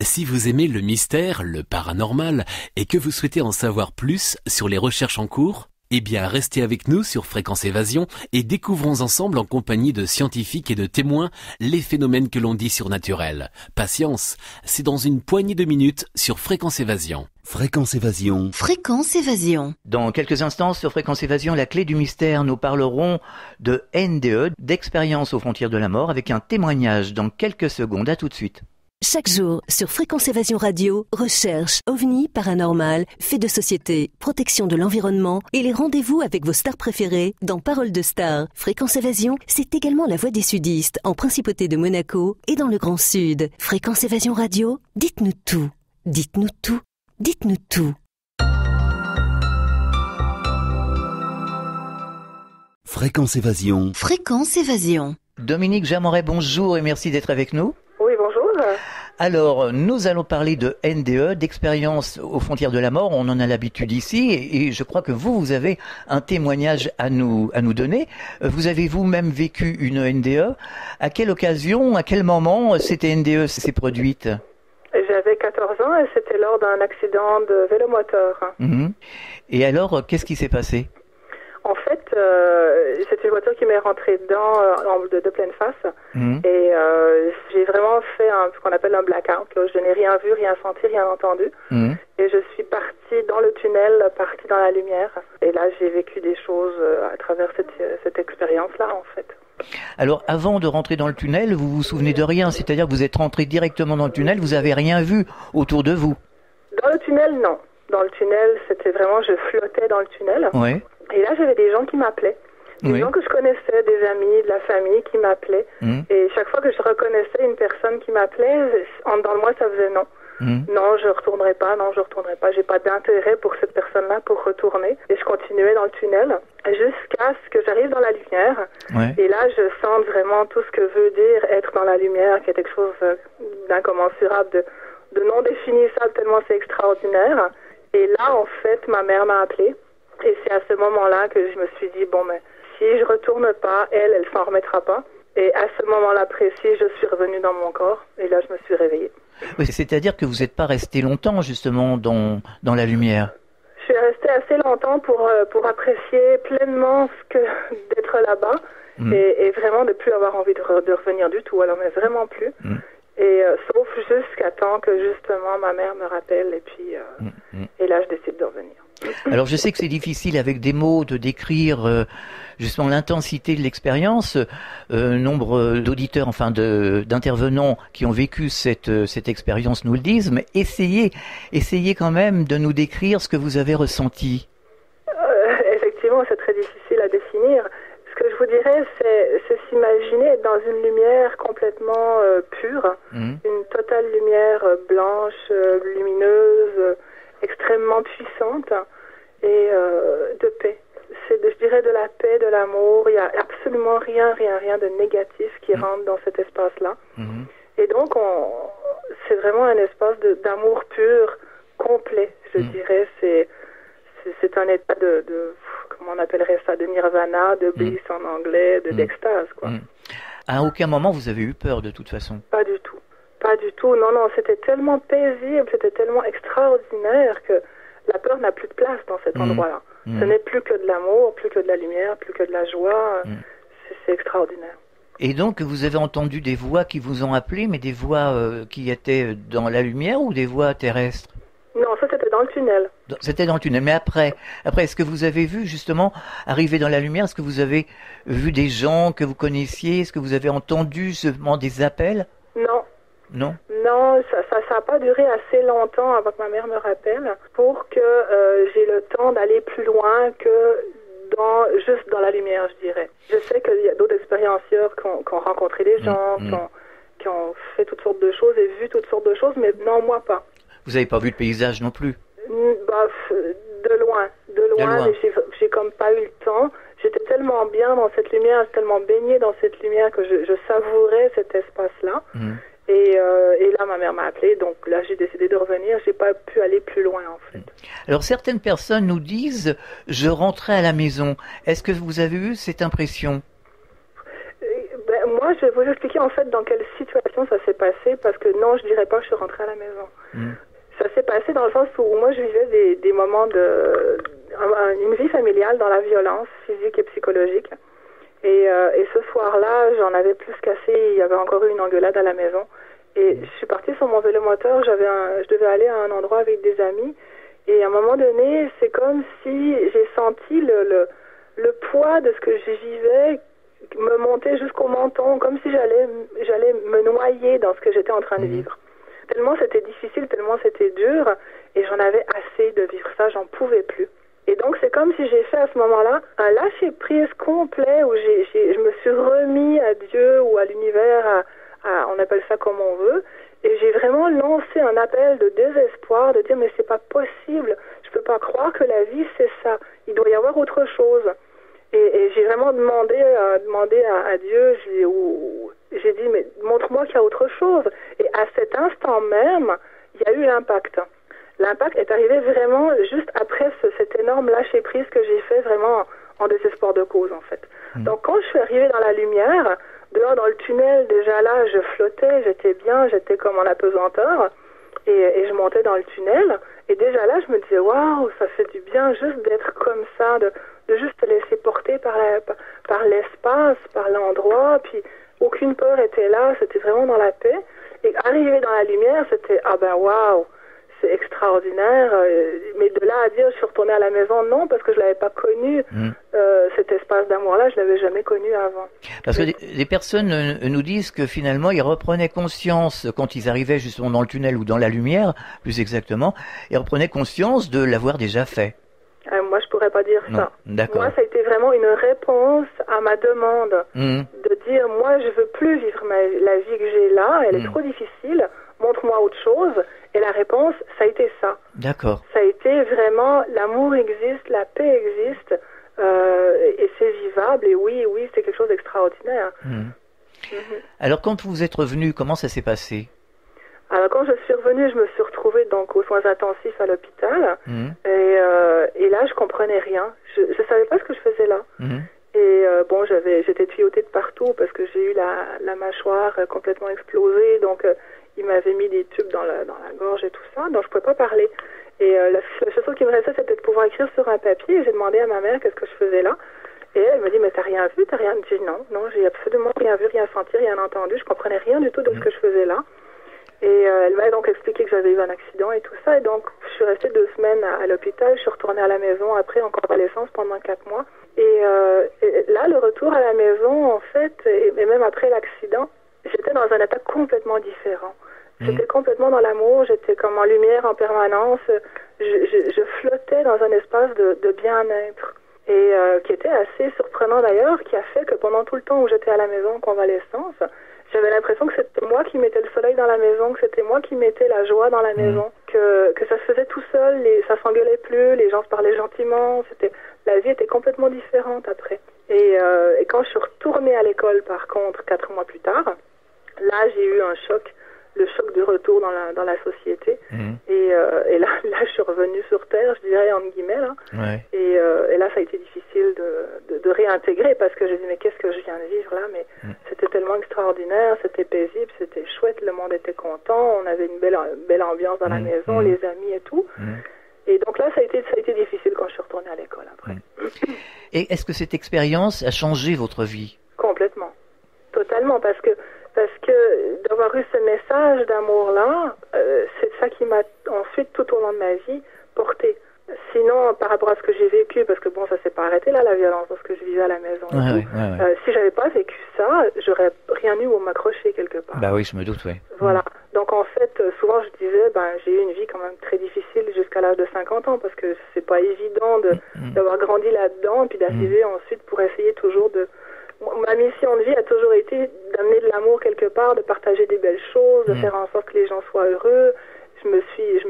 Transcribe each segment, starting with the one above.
Si vous aimez le mystère, le paranormal, et que vous souhaitez en savoir plus sur les recherches en cours, eh bien restez avec nous sur Fréquence Évasion et découvrons ensemble en compagnie de scientifiques et de témoins les phénomènes que l'on dit surnaturels. Patience, c'est dans une poignée de minutes sur Fréquence Évasion. Fréquence Évasion. Fréquence Évasion. Dans quelques instants sur Fréquence Évasion, la clé du mystère, nous parlerons de NDE, d'expérience aux frontières de la mort, avec un témoignage dans quelques secondes. À tout de suite. Chaque jour, sur Fréquence Évasion Radio, recherche, ovni, paranormal, faits de société, protection de l'environnement et les rendez-vous avec vos stars préférées dans Paroles de Stars. Fréquence Évasion, c'est également la voix des sudistes en Principauté de Monaco et dans le Grand Sud. Fréquence Évasion Radio, dites-nous tout. Dites-nous tout. Dites-nous tout. Fréquence Évasion. Fréquence Évasion. Dominique Jamoret, bonjour et merci d'être avec nous. Oui, bonjour. Alors, nous allons parler de NDE, d'expérience aux frontières de la mort. On en a l'habitude ici et je crois que vous avez un témoignage à nous donner. Vous avez vous-même vécu une NDE. À quelle occasion, à quel moment cette NDE s'est produite ? J'avais 14 ans et c'était lors d'un accident de vélomoteur. Et alors, qu'est-ce qui s'est passé ? En fait, c'est une voiture qui m'est rentrée dedans de pleine face. Et j'ai vraiment fait ce qu'on appelle un blackout. Là, je n'ai rien vu, rien senti, rien entendu. Et je suis partie dans le tunnel, partie dans la lumière. Et là, j'ai vécu des choses à travers cette expérience-là, en fait. Alors, avant de rentrer dans le tunnel, vous vous souvenez de rien ? C'est-à-dire que vous êtes rentré directement dans le tunnel, vous n'avez rien vu autour de vous ? Dans le tunnel, non. Dans le tunnel, c'était vraiment, je flottais dans le tunnel. Oui. Et là, j'avais des gens qui m'appelaient. Des gens que je connaissais, des amis, de la famille qui m'appelaient. Et chaque fois que je reconnaissais une personne qui m'appelait, en dedans de moi, ça faisait non. Non, je retournerai pas, non, je retournerai pas. J'ai pas d'intérêt pour cette personne-là pour retourner. Et je continuais dans le tunnel jusqu'à ce que j'arrive dans la lumière. Et là, je sens vraiment tout ce que veut dire être dans la lumière, qui est quelque chose d'incommensurable, de non définissable, tellement c'est extraordinaire. Et là, en fait, ma mère m'a appelée. Et c'est à ce moment-là que je me suis dit, bon, mais si je retourne pas, elle s'en remettra pas. Et à ce moment-là précis, je suis revenue dans mon corps. Et là, je me suis réveillée. Oui, c'est-à-dire que vous n'êtes pas resté longtemps, justement, dans la lumière. Je suis restée assez longtemps pour apprécier pleinement d'être là-bas. Et vraiment de plus avoir envie de revenir du tout. Alors, mais vraiment plus. Et sauf jusqu'à temps que, justement, ma mère me rappelle. Et puis, et là, je décide de revenir. Alors je sais que c'est difficile avec des mots de décrire justement l'intensité de l'expérience. Nombre d'auditeurs, enfin d'intervenants qui ont vécu cette expérience nous le disent, mais essayez quand même de nous décrire ce que vous avez ressenti. Effectivement, c'est très difficile à définir. Ce que je vous dirais, c'est s'imaginer être dans une lumière complètement pure, une totale lumière blanche, lumineuse, extrêmement puissante et de paix. Je dirais de la paix, de l'amour. Il n'y a absolument rien de négatif qui rentre dans cet espace-là. Et donc, c'est vraiment un espace d'amour pur, complet, je dirais. C'est un état de comment on appellerait ça, de nirvana, de bliss en anglais, d'extase, quoi. À aucun moment vous avez eu peur de toute façon ? Pas du tout. Pas du tout. Non, c'était tellement paisible, c'était tellement extraordinaire que la peur n'a plus de place dans cet endroit-là. Ce n'est plus que de l'amour, plus que de la lumière, plus que de la joie. C'est extraordinaire. Et donc, vous avez entendu des voix qui vous ont appelé, mais des voix qui étaient dans la lumière ou des voix terrestres ? Non, ça c'était dans le tunnel. C'était dans le tunnel. Mais après, est-ce que vous avez vu justement arriver dans la lumière ? Est-ce que vous avez vu des gens que vous connaissiez ? Est-ce que vous avez entendu seulement des appels ? Non. Non, ça n'a pas duré assez longtemps avant que ma mère me rappelle pour que j'ai le temps d'aller plus loin que juste dans la lumière, je dirais. Je sais qu'il y a d'autres expérienceurs qui ont rencontré des gens, qui ont fait toutes sortes de choses et vu toutes sortes de choses, mais non, moi pas. Vous n'avez pas vu le paysage non plus ? De loin, mais j'ai comme pas eu le temps. J'étais tellement bien dans cette lumière, tellement baignée dans cette lumière que je savourais cet espace-là. Et là, ma mère m'a appelée, donc là, j'ai décidé de revenir. J'ai pas pu aller plus loin, en fait. Alors, certaines personnes nous disent « je rentrais à la maison ». Est-ce que vous avez eu cette impression ? Moi, moi, je vais vous expliquer en fait dans quelle situation ça s'est passé, parce que non, je dirais pas que je suis rentrée à la maison. Ça s'est passé dans le sens où moi, je vivais des moments une vie familiale dans la violence physique et psychologique. Et ce soir-là, j'en avais plus qu'assez. Il y avait encore eu une engueulade à la maison. Et je suis partie sur mon vélomoteur. Je devais aller à un endroit avec des amis. Et à un moment donné, c'est comme si j'ai senti le poids de ce que je vivais me monter jusqu'au menton, comme si j'allais me noyer dans ce que j'étais en train de vivre. Tellement c'était difficile, tellement c'était dur, et j'en avais assez de vivre ça, j'en pouvais plus. Et donc c'est comme si j'ai fait à ce moment-là un lâcher-prise complet où je me suis remis à Dieu ou à l'univers, on appelle ça comme on veut, et j'ai vraiment lancé un appel de désespoir, de dire mais c'est pas possible, je peux pas croire que la vie c'est ça, il doit y avoir autre chose. Et j'ai vraiment demandé à Dieu, j'ai dit, mais montre-moi qu'il y a autre chose. Et à cet instant même, il y a eu l'impact. L'impact est arrivé vraiment juste après cet énorme lâcher-prise que j'ai fait vraiment en désespoir de cause, en fait. Donc quand je suis arrivée dans la lumière, dehors dans le tunnel, déjà là, je flottais, j'étais bien, j'étais comme en apesanteur. Et je montais dans le tunnel. Et déjà là, je me disais, waouh, ça fait du bien juste d'être comme ça, de juste te laisser porter par l'espace, par l'endroit, puis aucune peur était là, c'était vraiment dans la paix. Et arriver dans la lumière, c'était, ah ben waouh, c'est extraordinaire. Mais de là à dire, je suis retournée à la maison, non, parce que je l'avais pas connu, cet espace d'amour-là, je l'avais jamais connu avant. Parce que des personnes nous disent que finalement, ils reprenaient conscience, quand ils arrivaient justement dans le tunnel ou dans la lumière, plus exactement, ils reprenaient conscience de l'avoir déjà fait. Moi, je pourrais pas dire ça. D'accord. Moi, ça a été vraiment une réponse à ma demande de dire, moi, je veux plus vivre la vie que j'ai là, elle est trop difficile, montre-moi autre chose. Et la réponse, ça a été ça. D'accord. Ça a été vraiment, l'amour existe, la paix existe, et c'est vivable, et oui, c'est quelque chose d'extraordinaire. Alors, quand vous êtes revenu, comment ça s'est passé? Alors quand je suis revenue, je me suis retrouvée donc aux soins intensifs à l'hôpital, et là je comprenais rien. Je savais pas ce que je faisais là. Et bon, j'étais tuyautée de partout parce que j'ai eu la mâchoire complètement explosée, donc il m'avait mis des tubes dans la gorge et tout ça, donc je pouvais pas parler. Et la seule chose qui me restait, c'était de pouvoir écrire sur un papier. Et j'ai demandé à ma mère qu'est-ce que je faisais là. Et elle me dit, mais t'as rien vu, t'as rien. J'ai dit non, j'ai absolument rien vu, rien senti, rien entendu. Je comprenais rien du tout de ce que je faisais là. Et elle m'a donc expliqué que j'avais eu un accident et tout ça. Et donc, je suis restée 2 semaines à l'hôpital. Je suis retournée à la maison après en convalescence pendant 4 mois. Et là, le retour à la maison, en fait, et même après l'accident, j'étais dans un état complètement différent. J'étais complètement dans l'amour, j'étais comme en lumière en permanence. Je flottais dans un espace de bien-être. Et qui était assez surprenant d'ailleurs, qui a fait que pendant tout le temps où j'étais à la maison en convalescence, j'avais l'impression que c'était moi qui mettais le soleil dans la maison, que c'était moi qui mettais la joie dans la maison, que ça se faisait tout seul, ça s'engueulait plus, les gens se parlaient gentiment, la vie était complètement différente après. Et quand je suis retournée à l'école par contre 4 mois plus tard, là j'ai eu un choc, le choc du retour dans la société. Et là je suis revenue sur terre, je dirais entre guillemets là. Et là ça a été difficile de réintégrer parce que j'ai dit mais qu'est-ce que je viens de vivre là, mais c'était tellement extraordinaire, c'était paisible, c'était chouette, le monde était content, on avait une belle ambiance dans la maison, les amis et tout. Et donc là ça a été difficile quand je suis retournée à l'école après. Et est-ce que cette expérience a changé votre vie? Complètement, totalement, parce que d'avoir eu ce message d'amour-là, c'est ça qui m'a ensuite, tout au long de ma vie, porté. Sinon, par rapport à ce que j'ai vécu, parce que bon, ça s'est pas arrêté là, la violence, parce que je vivais à la maison. Si j'avais pas vécu ça, j'aurais rien eu où m'accrocher quelque part. Bah oui, je me doute, oui. Voilà. Donc en fait, souvent je disais, j'ai eu une vie quand même très difficile jusqu'à l'âge de 50 ans, parce que c'est pas évident d'avoir grandi là-dedans, et puis d'arriver ensuite pour essayer toujours Ma mission de vie a toujours été d'amener de l'amour quelque part, de partager des belles choses, de faire en sorte que les gens soient heureux. Je me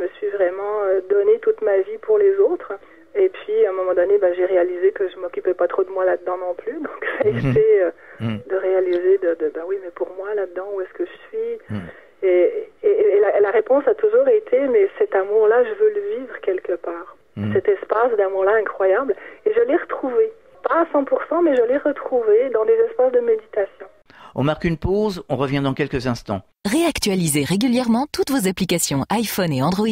suis vraiment donné toute ma vie pour les autres. Et puis, à un moment donné, j'ai réalisé que je m'occupais pas trop de moi là-dedans non plus. Donc, ça a été de réaliser oui, mais pour moi, là-dedans, où est-ce que je suis? Et la réponse a toujours été, mais cet amour-là, je veux le vivre quelque part. Cet espace d'amour-là incroyable. Et je l'ai retrouvé. Pas à 100%, mais je l'ai retrouvé dans des espaces de méditation. On marque une pause, on revient dans quelques instants. Réactualisez régulièrement toutes vos applications iPhone et Android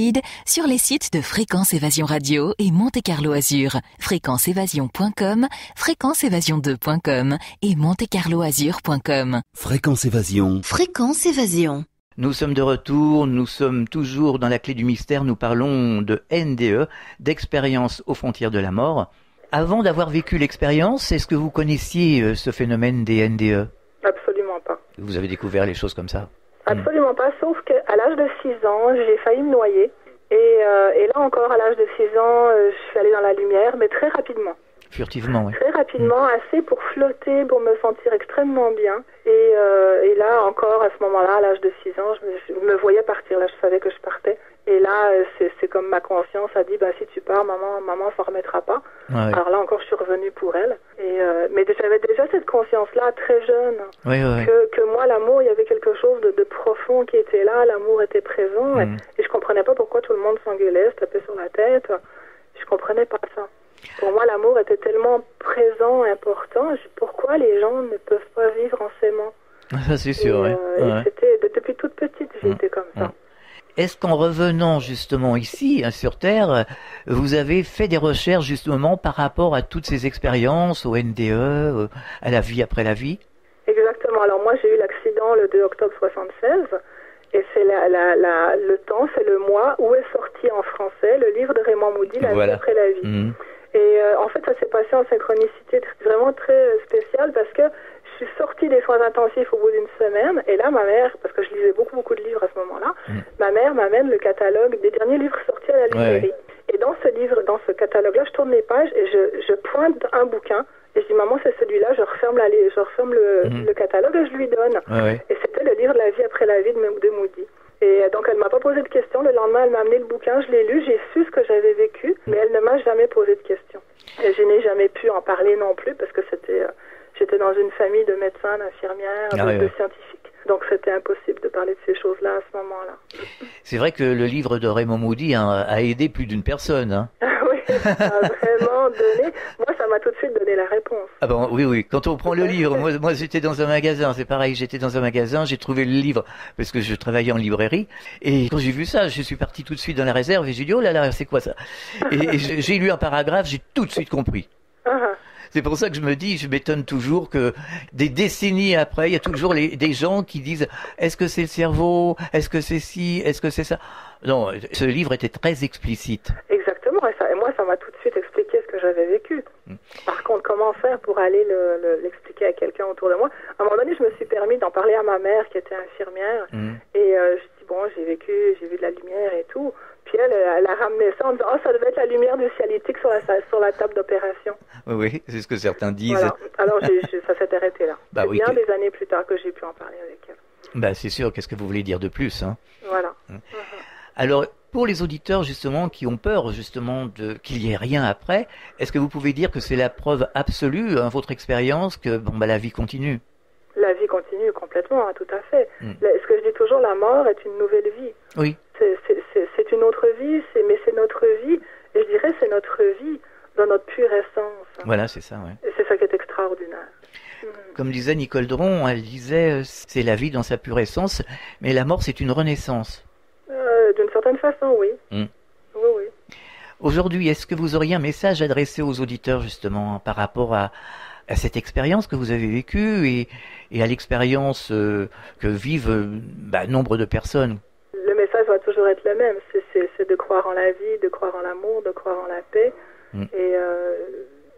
sur les sites de Fréquence Évasion Radio et Monte Carlo Azur. fréquenceévasion.com, fréquenceévasion2.com et montecarloazur.com. Fréquence Évasion. Fréquence Évasion. Nous sommes de retour, nous sommes toujours dans la clé du mystère, nous parlons de NDE, d'expérience aux frontières de la mort. Avant d'avoir vécu l'expérience, est-ce que vous connaissiez ce phénomène des NDE? Absolument pas. Vous avez découvert les choses comme ça? Absolument pas, sauf qu'à l'âge de 6 ans, j'ai failli me noyer. Et là encore, à l'âge de 6 ans, je suis allée dans la lumière, mais très rapidement. Furtivement, oui. Très rapidement, assez pour flotter, pour me sentir extrêmement bien. Et là encore, à ce moment-là, à l'âge de 6 ans, je me voyais partir. Là, je savais que je partais. Et là, c'est comme ma conscience a dit, si tu pars, maman s'en remettra pas. Ouais. Alors là encore, je suis revenue pour elle. Mais j'avais déjà cette conscience-là, très jeune, que moi, l'amour, il y avait quelque chose de profond qui était là. L'amour était présent. Et je comprenais pas pourquoi tout le monde s'engueulait, se tapait sur la tête. Je comprenais pas ça. Pour moi, l'amour était tellement présent, important. Pourquoi les gens ne peuvent pas vivre en s'aimant? Ça, c'est sûr, oui. C'était, depuis toute petite, j'ai été comme ça. Est-ce qu'en revenant justement ici, sur Terre, vous avez fait des recherches justement par rapport à toutes ces expériences, au NDE, à la vie après la vie? Exactement. Alors moi, j'ai eu l'accident le 2 octobre 76. Et c'est le temps, c'est le mois où est sorti en français le livre de Raymond Moody, La vie après la vie. Et en fait, ça s'est passé en synchronicité vraiment très spéciale parce que je suis sortie des soins intensifs au bout d'une semaine. Et là, ma mère, parce que je lisais beaucoup de livres à ce moment-là, ma mère m'amène le catalogue des derniers livres sortis à la librairie. Et dans ce livre, dans ce catalogue-là, je tourne les pages et je pointe un bouquin. Et je dis, maman, c'est celui-là, je referme le catalogue et je lui donne. Et c'était le livre de La vie après la vie de Moody. Et donc, elle m'a pas posé de questions. Le lendemain, elle m'a amené le bouquin, je l'ai lu, j'ai su ce que j'avais vécu, mais elle ne m'a jamais posé de questions. Et je n'ai jamais pu en parler non plus parce que j'étais dans une famille de médecins, d'infirmières, de scientifiques. Donc, c'était impossible de parler de ces choses-là à ce moment-là. C'est vrai que le livre de Raymond Moody a aidé plus d'une personne. Oui, ça a vraiment donné. Moi, ça m'a tout de suite donné la réponse. Ah bon, oui. Quand on prend le livre, moi j'étais dans un magasin, c'est pareil, j'étais dans un magasin, j'ai trouvé le livre parce que je travaillais en librairie. Et quand j'ai vu ça, je suis parti tout de suite dans la réserve et j'ai dit, oh là là, c'est quoi ça? Et j'ai lu un paragraphe, j'ai tout de suite compris. C'est pour ça que je m'étonne toujours que des décennies après, il y a toujours des gens qui disent est-ce que c'est le cerveau, est-ce que c'est ci, est-ce que c'est ça. Non, ce livre était très explicite. Exactement, et moi ça m'a tout de suite expliqué ce que j'avais vécu. Par contre, comment faire pour aller l'expliquer à quelqu'un autour de moi? À un moment donné, je me suis permis d'en parler à ma mère qui était infirmière, et je dis bon, j'ai vu de la lumière et tout. Puis elle a ramené ça en disant « Oh, ça devait être la lumière du cialytique sur la table d'opération. » Oui, c'est ce que certains disent. Voilà. Alors, ça s'est arrêté là. C'est bien des années plus tard que j'ai pu en parler avec elle. C'est sûr, qu'est-ce que vous voulez dire de plus, hein? Voilà. Alors, pour les auditeurs, justement, qui ont peur, justement, qu'il n'y ait rien après, est-ce que vous pouvez dire que c'est la preuve absolue, votre expérience, que la vie continue? La vie continue complètement, tout à fait. Ce que je dis toujours, la mort est une nouvelle vie. Oui. C'est une autre vie, mais c'est notre vie, et je dirais c'est notre vie dans notre pure essence. Voilà, c'est ça, ouais. Et c'est ça qui est extraordinaire. Comme disait Nicole Dron, elle disait c'est la vie dans sa pure essence, mais la mort c'est une renaissance. D'une certaine façon, oui. Oui. Aujourd'hui, est-ce que vous auriez un message adressé aux auditeurs justement par rapport à cette expérience que vous avez vécue et à l'expérience que vivent nombre de personnes? Le message va toujours être le même, c'est de croire en la vie, de croire en l'amour, de croire en la paix, et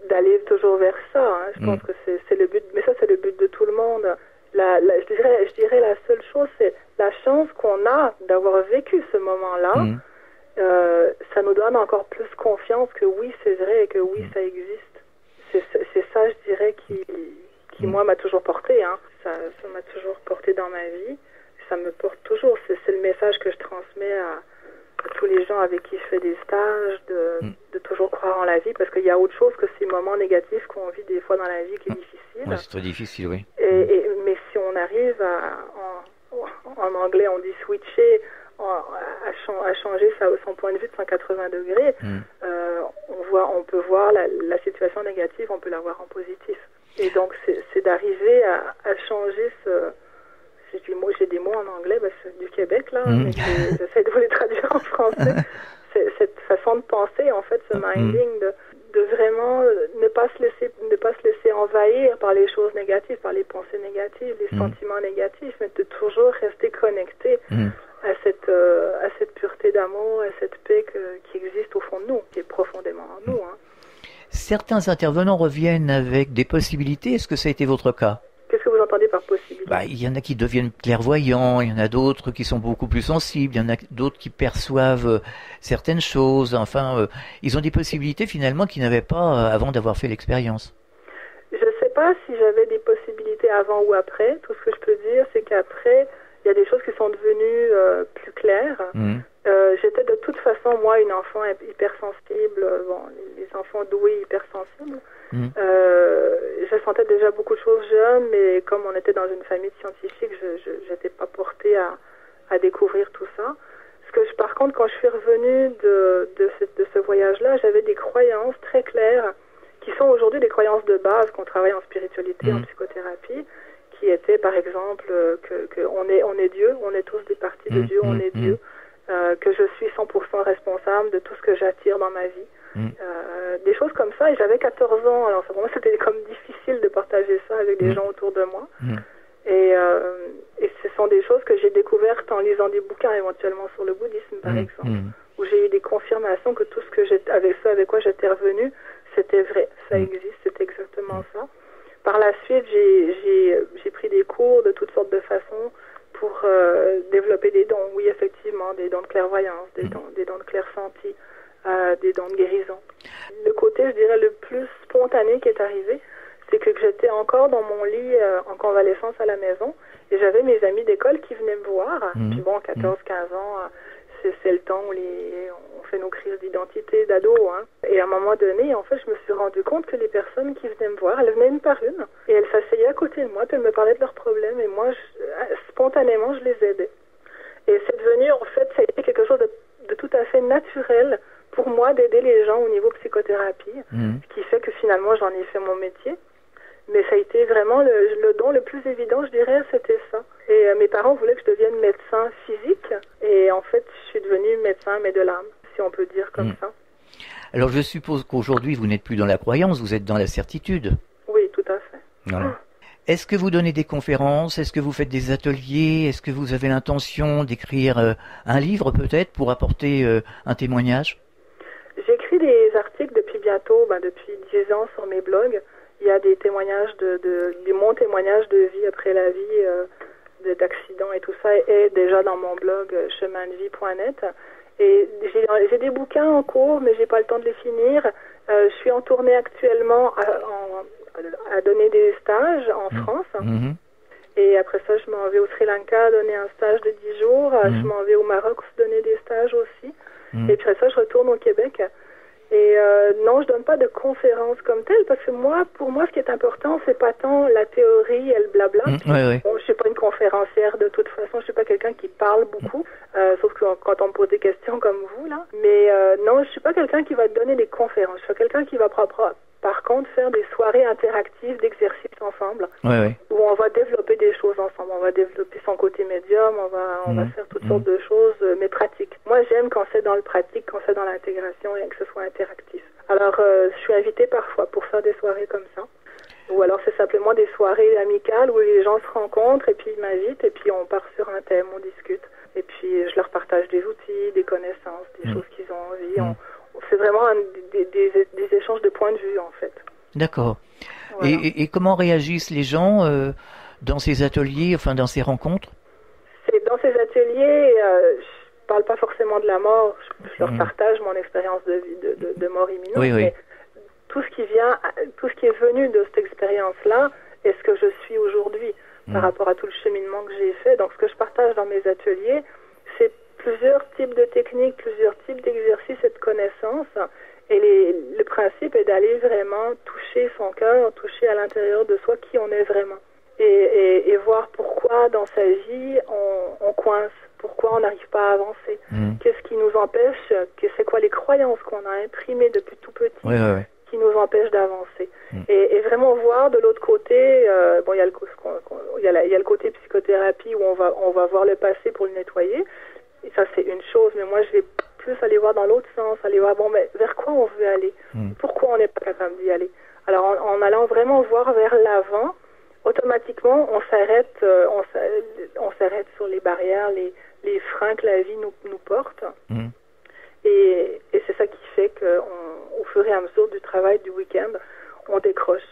d'aller toujours vers ça. Je pense que c'est le but, mais ça c'est le but de tout le monde. Je dirais la seule chose, c'est la chance qu'on a d'avoir vécu ce moment-là. Ça nous donne encore plus confiance que oui, c'est vrai et que oui, ça existe. C'est ça, je dirais, qui moi, m'a toujours porté. Ça m'a toujours porté dans ma vie. Ça me porte toujours. C'est le message que je transmets à tous les gens avec qui je fais des stages, de toujours croire en la vie, parce qu'il y a autre chose que ces moments négatifs qu'on vit des fois dans la vie qui est difficile. Ouais, c'est très difficile, oui. Mais si on arrive en anglais, on dit switcher, à changer son point de vue de 180 degrés, on peut voir la situation négative, on peut la voir en positif. Et donc, c'est d'arriver à changer j'ai des mots en anglais, c'est du Québec, là, mais j'essaie de vous les traduire en français. C'est cette façon de penser, en fait, ce minding de vraiment ne pas se laisser envahir par les choses négatives, par les pensées négatives, les sentiments négatifs, mais de toujours rester connecté à cette pureté d'amour, à cette paix qui existe au fond de nous, qui est profondément en nous. Hein. Certains intervenants reviennent avec des possibilités. Est-ce que ça a été votre cas? Qu'est-ce que vous entendez par possibilité? Il y en a qui deviennent clairvoyants, il y en a d'autres qui sont beaucoup plus sensibles, il y en a d'autres qui perçoivent certaines choses. Enfin, ils ont des possibilités finalement qu'ils n'avaient pas avant d'avoir fait l'expérience. Je ne sais pas si j'avais des possibilités avant ou après. Tout ce que je peux dire, c'est qu'après, il y a des choses qui sont devenues plus claires. J'étais de toute façon, moi, une enfant hypersensible. Les enfants doués hypersensibles. Je sentais déjà beaucoup de choses jeune, mais comme on était dans une famille de scientifiques, je n'étais pas portée à découvrir tout ça. Par contre, quand je suis revenue de ce voyage-là, j'avais des croyances très claires qui sont aujourd'hui des croyances de base qu'on travaille en spiritualité, en psychothérapie, qui étaient par exemple que on est Dieu, on est tous des parties de Dieu, on est Dieu, que je suis 100% responsable de tout ce que j'attire dans ma vie. Des choses comme ça, et j'avais 14 ans, alors pour moi c'était comme difficile de partager ça avec des gens autour de moi. Et ce sont des choses que j'ai découvertes en lisant des bouquins éventuellement sur le bouddhisme par exemple, où j'ai eu des confirmations que tout ce que avec quoi j'étais revenue, c'était vrai, ça existe, c'est exactement ça. Par la suite, j'ai pris des cours de toutes sortes de façons pour développer des dons, oui effectivement, des dons de clairvoyance, des dons de clairsenti, des dons de guérison. Le côté, je dirais, le plus spontané qui est arrivé, c'est que j'étais encore dans mon lit en convalescence à la maison et j'avais mes amis d'école qui venaient me voir. Puis bon, 14-15 ans, c'est le temps où on fait nos crises d'identité d'ado. Hein. Et à un moment donné, en fait, je me suis rendu compte que les personnes qui venaient me voir, elles venaient une par une et elles s'asseyaient à côté de moi, puis elles me parlaient de leurs problèmes et moi, spontanément, je les aidais. Et c'est devenu, en fait, ça a été quelque chose de tout à fait naturel pour moi d'aider les gens au niveau psychothérapie, ce qui fait que finalement, j'en ai fait mon métier. Mais ça a été vraiment le don le plus évident, je dirais, c'était ça. Et mes parents voulaient que je devienne médecin physique. Et en fait, je suis devenue médecin, mais de l'âme, si on peut dire comme ça. Alors, je suppose qu'aujourd'hui, vous n'êtes plus dans la croyance, vous êtes dans la certitude. Oui, tout à fait. Voilà. Est-ce que vous donnez des conférences? Est-ce que vous faites des ateliers? Est-ce que vous avez l'intention d'écrire un livre, peut-être, pour apporter un témoignage? J'écris des articles depuis 10 ans sur mes blogs. Il y a des témoignages mon témoignage de vie après la vie, d'accidents et tout ça est déjà dans mon blog chemindevie.net. Et j'ai des bouquins en cours, mais j'ai pas le temps de les finir. Je suis en tournée actuellement à donner des stages en France. Et après ça, je m'en vais au Sri Lanka donner un stage de 10 jours. Je m'en vais au Maroc donner des stages aussi. Et puis après ça, je retourne au Québec. Et non, je donne pas de conférences comme telle parce que pour moi, ce qui est important, c'est pas tant la théorie et le blabla. Bon, je suis pas une conférencière de toute façon, je suis pas quelqu'un qui parle beaucoup, sauf que quand on me pose des questions comme vous là. Mais non, je suis pas quelqu'un qui va donner des conférences. Je suis quelqu'un qui va par contre faire des soirées interactives d'exercices ensemble, où on va développer des choses ensemble. On va développer son côté médium, on va faire toutes sortes de choses, mais pratiques. Moi, j'aime quand c'est dans le pratique, quand c'est dans l'intégration et que ce soit interactif. Alors, je suis invitée parfois pour faire des soirées comme ça. Ou alors, c'est simplement des soirées amicales où les gens se rencontrent et puis ils m'invitent et puis on part sur un thème, on discute. Et puis, je leur partage des outils, des connaissances, des choses qu'ils ont envie. C'est vraiment des échanges de points de vue, en fait. D'accord. Voilà. Et comment réagissent les gens dans ces ateliers, enfin dans ces rencontres? Dans ces ateliers, je parle pas forcément de la mort, je leur partage mon expérience de vie, de mort imminente, mais tout ce qui est venu de cette expérience-là est ce que je suis aujourd'hui par rapport à tout le cheminement que j'ai fait. Donc ce que je partage dans mes ateliers, c'est plusieurs types de techniques, plusieurs types d'exercices et de connaissances. Et le principe est d'aller vraiment toucher son cœur, toucher à l'intérieur de soi qui on est vraiment. Et voir pourquoi dans sa vie on coince, pourquoi on n'arrive pas à avancer. Qu'est-ce qui nous empêche, c'est quoi les croyances qu'on a imprimées depuis tout petit, qui nous empêche d'avancer. Et vraiment voir de l'autre côté, il y a le côté psychothérapie où on va voir le passé pour le nettoyer. Et ça, c'est une chose, mais moi, je vais plus aller voir dans l'autre sens, aller voir, mais vers quoi on veut aller? Pourquoi on n'est pas capable d'y aller? Alors, en allant vraiment voir vers l'avant, automatiquement, on s'arrête sur les barrières, les freins que la vie nous porte. Et c'est ça qui fait qu'au fur et à mesure du travail du week-end, on décroche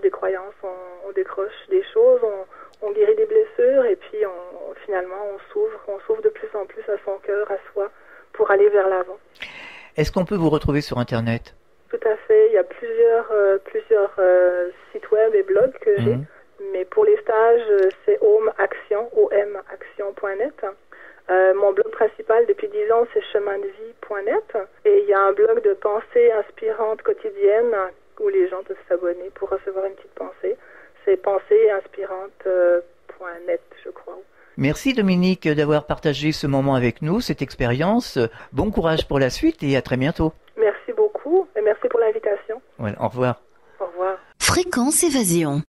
des croyances, on décroche des choses, on guérit des blessures et puis finalement on s'ouvre de plus en plus à son cœur, à soi, pour aller vers l'avant. Est-ce qu'on peut vous retrouver sur Internet? Tout à fait, il y a plusieurs sites web et blogs que j'ai, mais pour les stages, c'est omaction.net. Mon blog principal depuis 10 ans, c'est chemindevie.net. Et il y a un blog de pensées inspirantes quotidiennes où les gens peuvent s'abonner pour recevoir une petite pensée. C'est penséeinspirantes.net, je crois. Merci Dominique d'avoir partagé ce moment avec nous, cette expérience. Bon courage pour la suite et à très bientôt. Merci beaucoup et merci pour l'invitation. Ouais, au revoir. Au revoir. Fréquence Évasion.